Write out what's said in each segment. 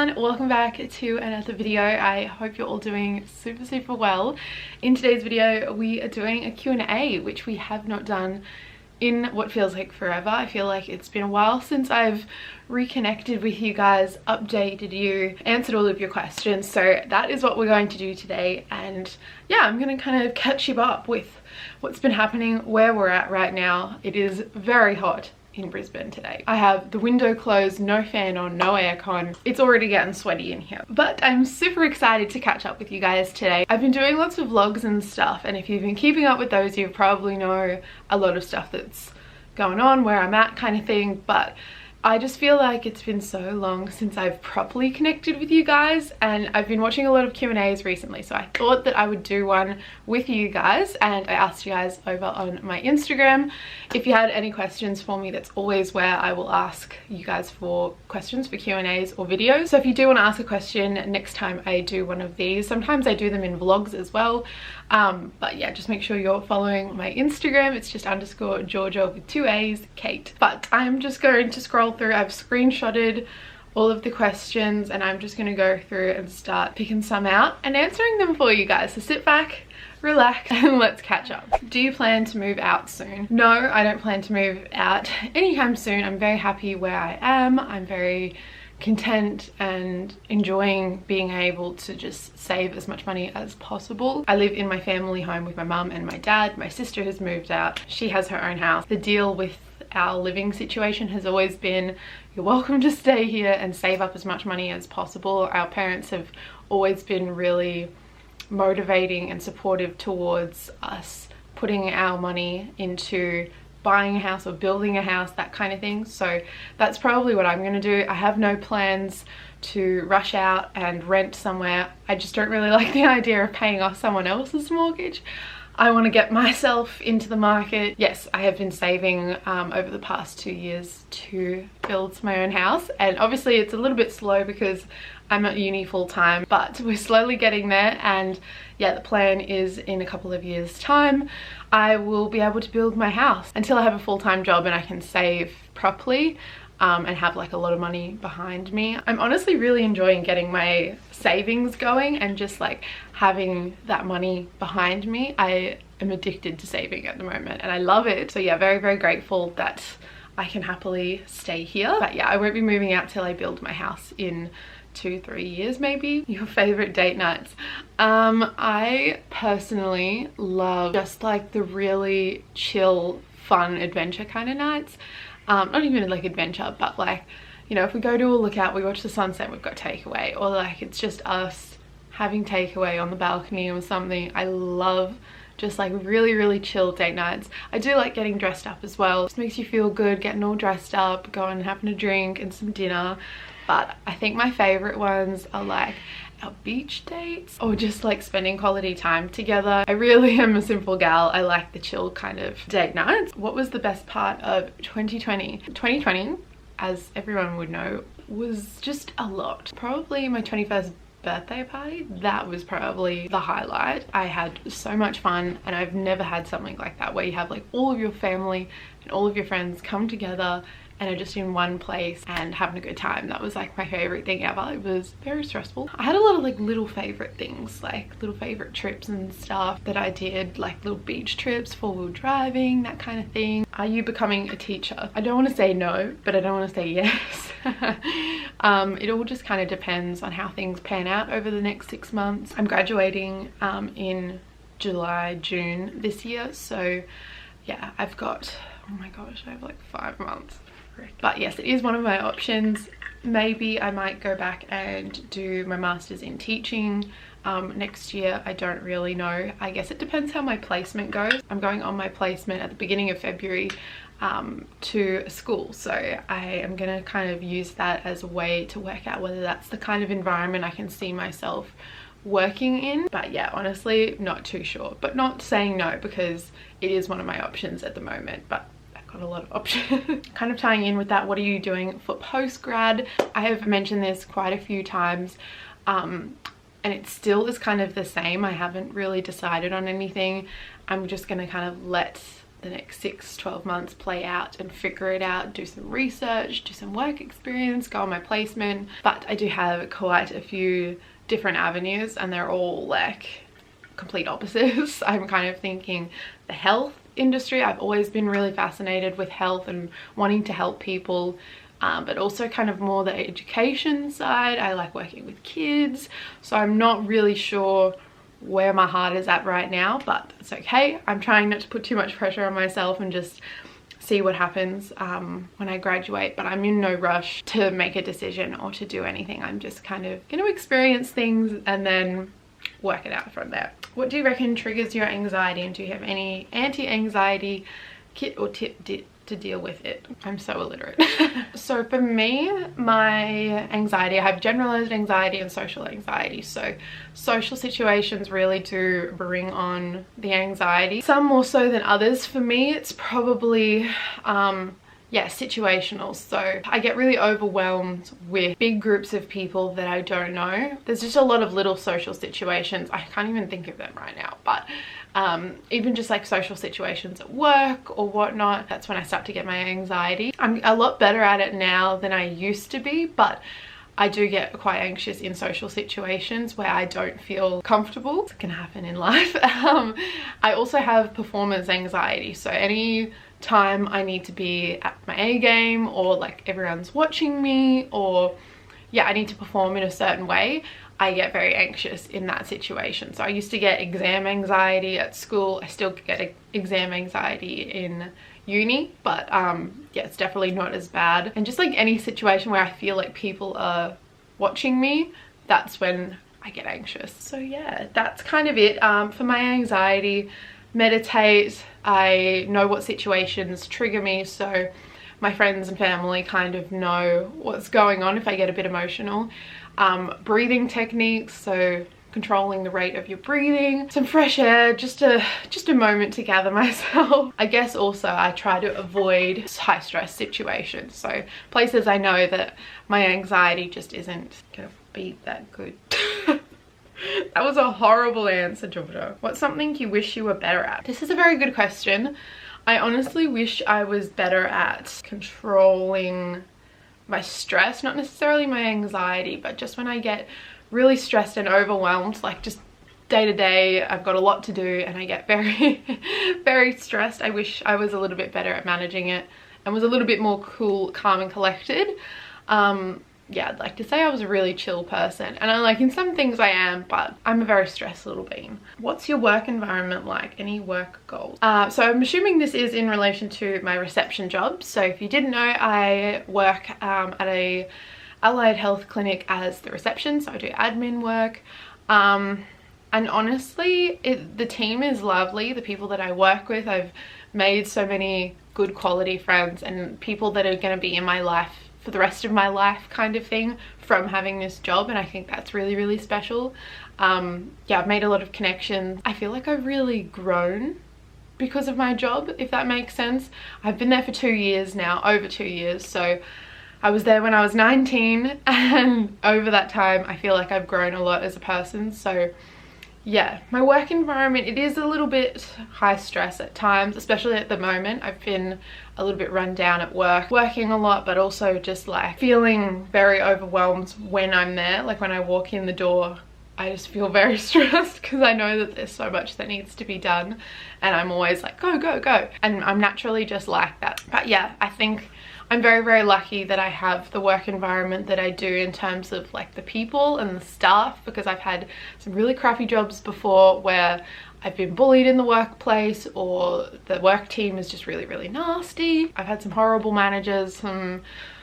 everyone, welcome back to another video. I hope you're all doing super well. In today's video we are doing a Q&A, which we have not done in what feels like forever. I feel like it's been a while since I've reconnected with you guys, updated you, answered all of your questions. So that is what we're going to do today, and yeah, I'm gonna kind of catch you up with what's been happening, where we're at right now. It is very hot in Brisbane today. I have the window closed, no fan on, no aircon. It's already getting sweaty in here. But I'm super excited to catch up with you guys today. I've been doing lots of vlogs and stuff, and if you've been keeping up with those, you probably know a lot of stuff that's going on, where I'm at kind of thing. But I just feel like it's been so long since I've properly connected with you guys, and I've been watching a lot of Q&As recently, so I thought that I would do one with you guys, and I asked you guys over on my Instagram if you had any questions for me. That's always where I will ask you guys for questions for Q&As or videos. So if you do want to ask a question next time I do one of these, sometimes I do them in vlogs as well. But yeah, just make sure you're following my Instagram. It's just _Georgia with 2 A's, Kate. But I'm just going to scroll through. I've screenshotted all of the questions, and I'm just going to go through and start picking some out and answering them for you guys. So sit back, relax, and let's catch up. Do you plan to move out soon? No, I don't plan to move out anytime soon. I'm very happy where I am. I'm very content and enjoying being able to just save as much money as possible. I live in my family home with my mum and my dad. My sister has moved out. She has her own house. The deal with our living situation has always been, you're welcome to stay here and save up as much money as possible. Our parents have always been really motivating and supportive towards us putting our money into buying a house or building a house, that kind of thing. So that's probably what I'm going to do. I have no plans to rush out and rent somewhere. I just don't really like the idea of paying off someone else's mortgage. I want to get myself into the market. Yes, I have been saving over the past 2 years to build my own house, and obviously it's a little bit slow because I'm at uni full time, but we're slowly getting there. And yeah, the plan is in a couple of years time I will be able to build my house. Until I have a full-time job and I can save properly and have like a lot of money behind me. I'm honestly really enjoying getting my savings going and just like having that money behind me. I am addicted to saving at the moment and I love it. So yeah, very grateful that I can happily stay here. But yeah, I won't be moving out till I build my house in 2-3 years maybe. Your favorite date nights? I personally love just like the really chill, fun adventure kind of nights. Not even like adventure, but like, you know, if we go to a lookout, we watch the sunset, we've got takeaway, or like it's just us having takeaway on the balcony or something. I love just like really chill date nights. I do like getting dressed up as well. It just makes you feel good, getting all dressed up, going and having a drink and some dinner. But I think my favorite ones are like our beach dates or just like spending quality time together. I really am a simple gal. I like the chill kind of date nights. What was the best part of 2020? 2020, as everyone would know, was just a lot. Probably my 21st birthday party. That was probably the highlight. I had so much fun, and I've never had something like that where you have like all of your family and all of your friends come together and are just in one place and having a good time. That was like my favorite thing ever. It was very stressful. I had a lot of like little favorite things, like little favorite trips and stuff that I did, like little beach trips, 4-wheel driving, that kind of thing. Are you becoming a teacher? I don't want to say no, but I don't want to say yes. It all just kind of depends on how things pan out over the next 6 months. I'm graduating in June this year, so yeah, I've got, oh my gosh, I have like 5 months. But yes, it is one of my options. Maybe I might go back and do my master's in teaching next year. I don't really know. I guess it depends how my placement goes. I'm going on my placement at the beginning of February to a school, so I am gonna kind of use that as a way to work out whether that's the kind of environment I can see myself working in. But yeah, honestly not too sure, but not saying no because it is one of my options at the moment. But a lot of options. Kind of tying in with that, what are you doing for post-grad? I have mentioned this quite a few times, and it still is kind of the same. I haven't really decided on anything. I'm just gonna kind of let the next 6-12 months play out and figure it out, do some research, do some work experience, go on my placement. But I do have quite a few different avenues and they're all like complete opposites. I'm kind of thinking the health industry. I've always been really fascinated with health and wanting to help people, but also kind of more the education side. I like working with kids, so I'm not really sure where my heart is at right now, but it's okay. I'm trying not to put too much pressure on myself and just see what happens when I graduate, but I'm in no rush to make a decision or to do anything. I'm just kind of going to experience things and then work it out from there. What do you reckon triggers your anxiety, and do you have any anti-anxiety kit or tip to deal with it? I'm so illiterate. So for me, my anxiety, I have generalized anxiety and social anxiety. So social situations really do bring on the anxiety, some more so than others. For me, it's probably yeah, situational. So I get really overwhelmed with big groups of people that I don't know. There's just a lot of little social situations. I can't even think of them right now, but even just like social situations at work or whatnot, that's when I start to get my anxiety. I'm a lot better at it now than I used to be, but I do get quite anxious in social situations where I don't feel comfortable. It can happen in life. I also have performance anxiety. So any time I need to be at my A game, or like everyone's watching me, or yeah, I need to perform in a certain way, I get very anxious in that situation. So I used to get exam anxiety at school. I still get exam anxiety in uni, but yeah, it's definitely not as bad. And just like any situation where I feel like people are watching me, that's when I get anxious. So yeah, that's kind of it for my anxiety. Meditate. I know what situations trigger me, so my friends and family kind of know what's going on if I get a bit emotional. Breathing techniques, so controlling the rate of your breathing, some fresh air, just a moment to gather myself. I guess also I try to avoid high stress situations, so places I know that my anxiety just isn't gonna be that good. That was a horrible answer, Georgia. What's something you wish you were better at? This is a very good question. I honestly wish I was better at controlling my stress, not necessarily my anxiety, but just when I get really stressed and overwhelmed, like just day to day, I've got a lot to do and I get very, very stressed. I wish I was a little bit better at managing it and was a little bit more cool, calm and collected. Yeah, I'd like to say I was a really chill person, and in some things I am, but I'm a very stressed little bean. What's your work environment like? Any work goals? So I'm assuming this is in relation to my reception job. So if you didn't know, I work at a allied health clinic as the reception, so I do admin work. And honestly, the team is lovely. The people that I work with, I've made so many good quality friends and people that are going to be in my life for the rest of my life kind of thing from having this job, and I think that's really, really special. Yeah, I've made a lot of connections. I feel like I've really grown because of my job, if that makes sense. I've been there for 2 years now, over 2 years, so I was there when I was 19, and over that time I feel like I've grown a lot as a person. So yeah, my work environment, it is a little bit high stress at times, especially at the moment. I've been a little bit run down at work, working a lot, but also just like feeling very overwhelmed when I'm there. Like when I walk in the door, I just feel very stressed because I know that there's so much that needs to be done, and I'm always like, go, go, go. And I'm naturally just like that. But yeah, I think I'm very, very lucky that I have the work environment that I do in terms of like the people and the staff, because I've had some really crappy jobs before where I've been bullied in the workplace, or the work team is just really, really nasty. I've had some horrible managers, some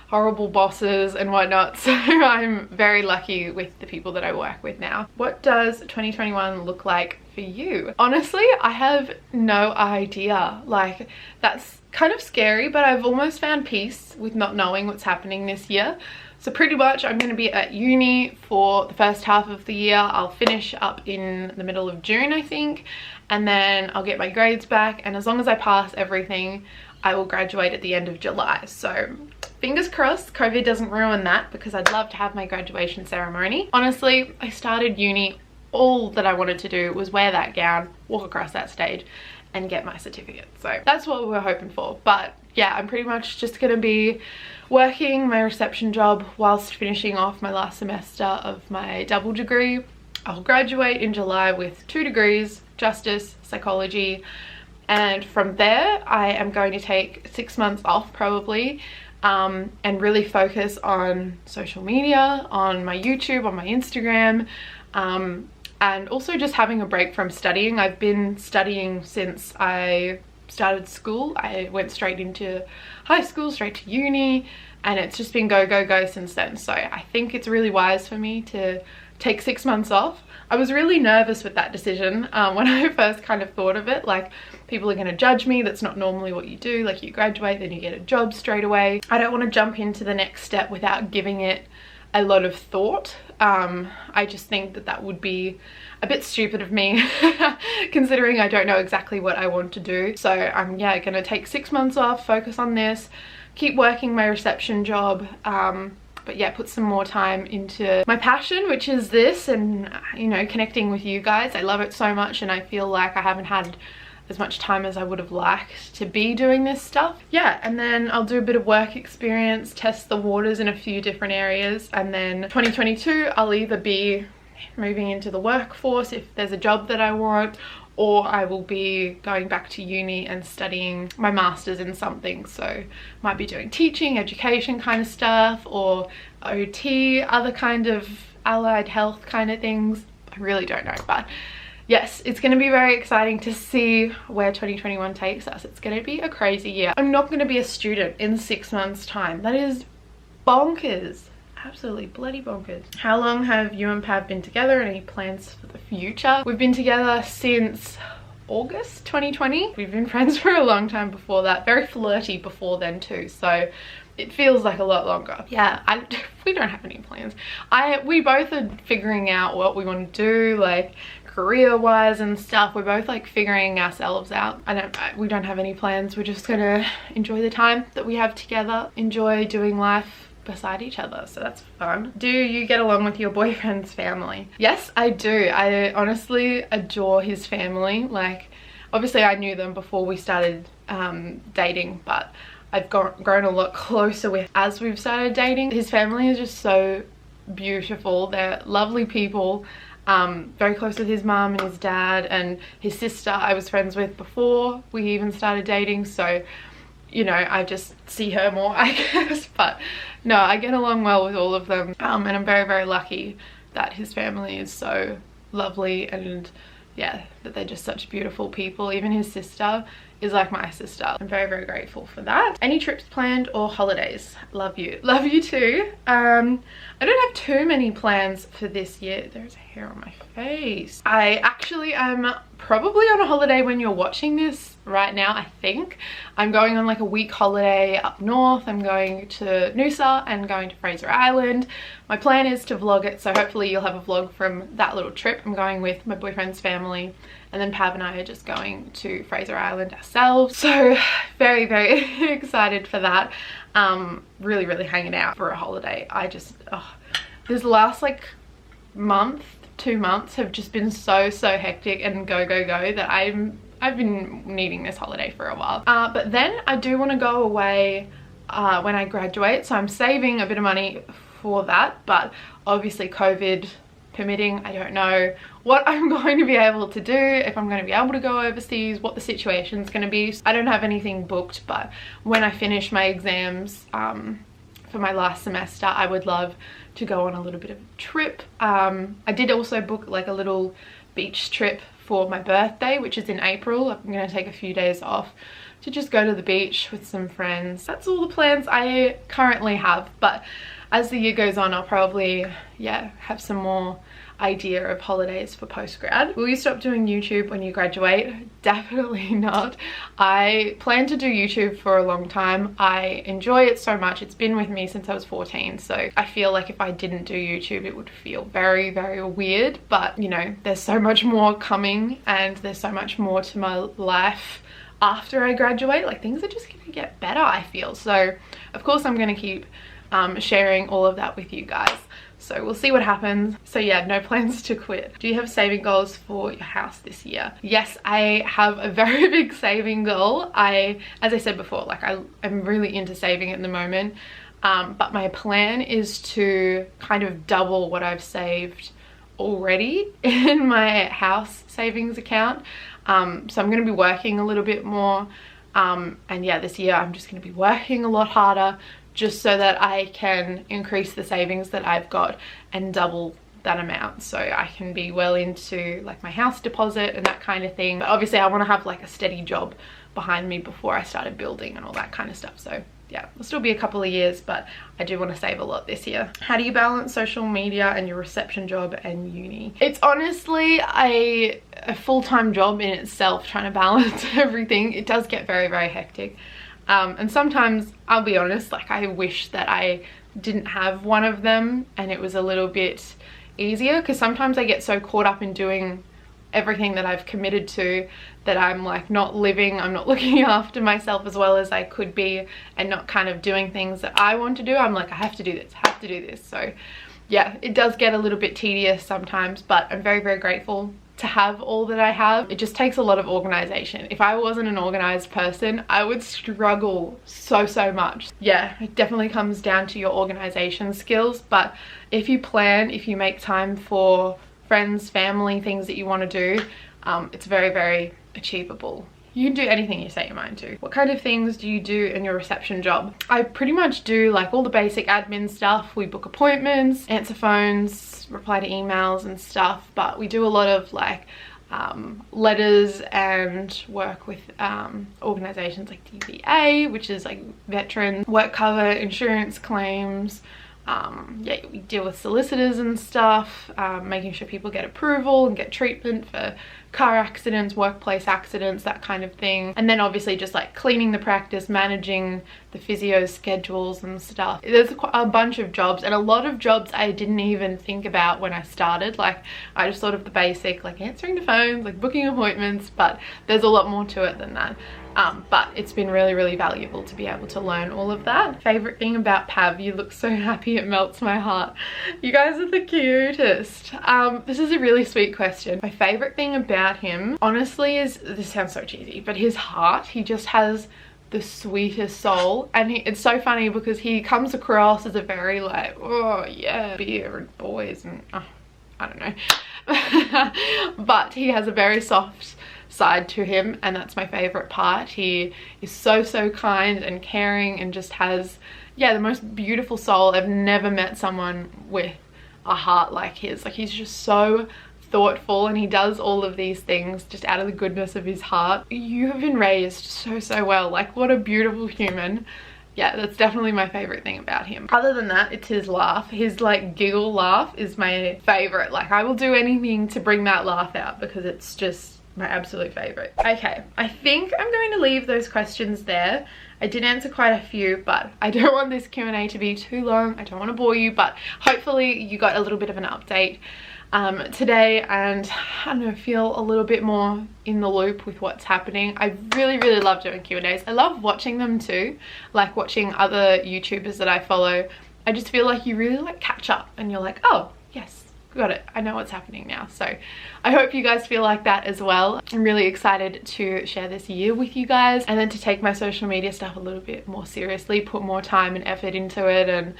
horrible bosses and whatnot, so I'm very lucky with the people that I work with now. What does 2021 look like for you? Honestly, I have no idea. Like, that's kind of scary, but I've almost found peace with not knowing what's happening this year. So pretty much I'm going to be at uni for the first half of the year. I'll finish up in the middle of June, I think, and then I'll get my grades back, and as long as I pass everything, I will graduate at the end of July. So fingers crossed COVID doesn't ruin that, because I'd love to have my graduation ceremony. Honestly, I started uni, all that I wanted to do was wear that gown, walk across that stage, and get my certificate. So that's what we're hoping for. But yeah, I'm pretty much just gonna be working my reception job whilst finishing off my last semester of my double degree. I'll graduate in July with 2 degrees, justice, psychology, and from there I am going to take 6 months off probably, and really focus on social media, on my YouTube, on my Instagram, and also just having a break from studying. I've been studying since I started school. I went straight into high school, straight to uni, and it's just been go, go, go since then. So I think it's really wise for me to take 6 months off. I was really nervous with that decision when I first kind of thought of it. Like, people are going to judge me. That's not normally what you do. Like, you graduate, then you get a job straight away. I don't want to jump into the next step without giving it a lot of thought. I just think that that would be a bit stupid of me considering I don't know exactly what I want to do. So I'm going to take 6 months off, focus on this, keep working my reception job, but yeah, put some more time into my passion, which is this, and you know, connecting with you guys. I love it so much, and I feel like I haven't had as much time as I would have liked to be doing this stuff. Yeah, and then I'll do a bit of work experience, test the waters in a few different areas, and then 2022 I'll either be moving into the workforce if there's a job that I want, or I will be going back to uni and studying my master's in something. So might be doing teaching, education kind of stuff, or OT, other kind of allied health kind of things. I really don't know, but yes, it's going to be very exciting to see where 2021 takes us. It's going to be a crazy year. I'm not going to be a student in 6 months' time. That is bonkers. Absolutely bloody bonkers. How long have you and Pav been together? Any plans for the future? We've been together since August 2020. We've been friends for a long time before that. Very flirty before then too. So it feels like a lot longer. Yeah, we don't have any plans. We both are figuring out what we want to do, like career-wise and stuff. We're both like figuring ourselves out. We don't have any plans. We're just gonna enjoy the time that we have together, enjoy doing life beside each other, so that's fun. Do you get along with your boyfriend's family? Yes, I do. I honestly adore his family. Like, obviously I knew them before we started dating, but I've grown a lot closer with as we've started dating. His family is just so beautiful. They're lovely people. Very close with his mum and his dad, and his sister I was friends with before we even started dating, so you know, I just see her more, I guess. But no, I get along well with all of them, and I'm very, very lucky that his family is so lovely, and yeah, that they're just such beautiful people. Even his sister is like my sister. I'm very, very grateful for that. Any trips planned or holidays? Love you. Love you too. I don't have too many plans for this year. There's hair on my face. I actually am probably on a holiday when you're watching this right now. I think I'm going on like a week holiday up north. I'm going to Noosa and going to Fraser Island. My plan is to vlog it, so hopefully you'll have a vlog from that little trip. I'm going with my boyfriend's family, and then Pav and I are just going to Fraser Island ourselves. So very, very excited for that. Really, really hanging out for a holiday. I just, this last like month, 2 months have just been so hectic and go, go, go that I've been needing this holiday for a while. But then I do want to go away when I graduate, so I'm saving a bit of money for that, but obviously COVID permitting, I don't know what I'm going to be able to do, if I'm going to be able to go overseas, what the situation's going to be. I don't have anything booked, but when I finish my exams for my last semester, I would love to go on a little bit of a trip. I did also book like a little beach trip for my birthday, which is in April. I'm going to take a few days off to just go to the beach with some friends. That's all the plans I currently have, but as the year goes on, I'll probably, yeah, have some more idea of holidays for post-grad. Will you stop doing YouTube when you graduate? Definitely not. I plan to do YouTube for a long time. I enjoy it so much. It's been with me since I was 14, so I feel like if I didn't do YouTube, it would feel very, very weird. But you know, there's so much more coming, and there's so much more to my life after I graduate. Like, things are just gonna get better, I feel. So of course I'm gonna keep sharing all of that with you guys. So we'll see what happens. So yeah, no plans to quit. Do you have saving goals for your house this year? Yes, I have a very big saving goal. As I said before, like I'm really into saving at the moment. But my plan is to kind of double what I've saved already in my house savings account. So I'm going to be working a little bit more. And yeah, this year I'm just going to be working a lot harder, just so that I can increase the savings that I've got and double that amount, so I can be well into like my house deposit and that kind of thing. But obviously I want to have like a steady job behind me before I started building and all that kind of stuff. So yeah, it'll still be a couple of years, but I do want to save a lot this year. How do you balance social media and your reception job and uni? It's honestly a full-time job in itself, trying to balance everything. It does get very, very hectic. And sometimes, I'll be honest, like I wish that I didn't have one of them and it was a little bit easier, because sometimes I get so caught up in doing everything that I've committed to that I'm like not looking after myself as well as I could be, and not kind of doing things that I want to do. I'm like, I have to do this, have to do this. So yeah, it does get a little bit tedious sometimes, but I'm very, very grateful to have all that I have. It just takes a lot of organization. If I wasn't an organized person, I would struggle so much. Yeah, it definitely comes down to your organization skills, but if you plan, if you make time for friends, family, things that you want to do, it's very, very achievable. You can do anything you set your mind to. What kind of things do you do in your reception job? I pretty much do like all the basic admin stuff. We book appointments, answer phones, reply to emails and stuff, but we do a lot of like letters and work with organizations like DVA, which is like veteran work cover, insurance claims. Yeah, we deal with solicitors and stuff, making sure people get approval and get treatment for car accidents, workplace accidents, that kind of thing. And then obviously just like cleaning the practice, managing the physio schedules and stuff. There's a bunch of jobs, and a lot of jobs I didn't even think about when I started. Like I just thought of the basic, like answering the phones, like booking appointments, but there's a lot more to it than that. But it's been really, really valuable to be able to learn all of that. Favorite thing about Pav? You look so happy, it melts my heart. You guys are the cutest. This is a really sweet question. My favorite thing about him, honestly, is, this sounds so cheesy, but his heart. He just has the sweetest soul, and it's so funny because he comes across as a very like, oh yeah, beer and boys and I don't know. But he has a very soft side to him, and that's my favorite part. He is so kind and caring and just has, yeah, the most beautiful soul. I've never met someone with a heart like his. Like he's just so thoughtful, and he does all of these things just out of the goodness of his heart. You have been raised so well. Like what a beautiful human. Yeah, that's definitely my favorite thing about him. Other than that, it's his laugh. His like giggle laugh is my favorite. Like I will do anything to bring that laugh out because it's just my absolute favorite. Okay, I think I'm going to leave those questions there. I did answer quite a few, but I don't want this Q&A to be too long. I don't want to bore you, but hopefully you got a little bit of an update today, and I don't know, feel a little bit more in the loop with what's happening. I really love doing Q&As. I love watching them too, like watching other YouTubers that I follow. I just feel like you really like catch up and you're like, oh yes, got it, I know what's happening now. So I hope you guys feel like that as well. I'm really excited to share this year with you guys, and then to take my social media stuff a little bit more seriously, put more time and effort into it, and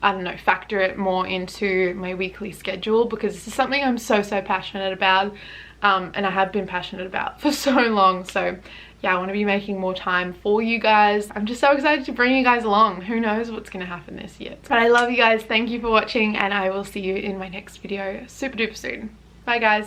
I don't know, factor it more into my weekly schedule, because this is something I'm so passionate about, and I have been passionate about for so long. So yeah, I want to be making more time for you guys. I'm just so excited to bring you guys along. Who knows what's going to happen this year. But I love you guys. Thank you for watching, and I will see you in my next video super duper soon. Bye guys.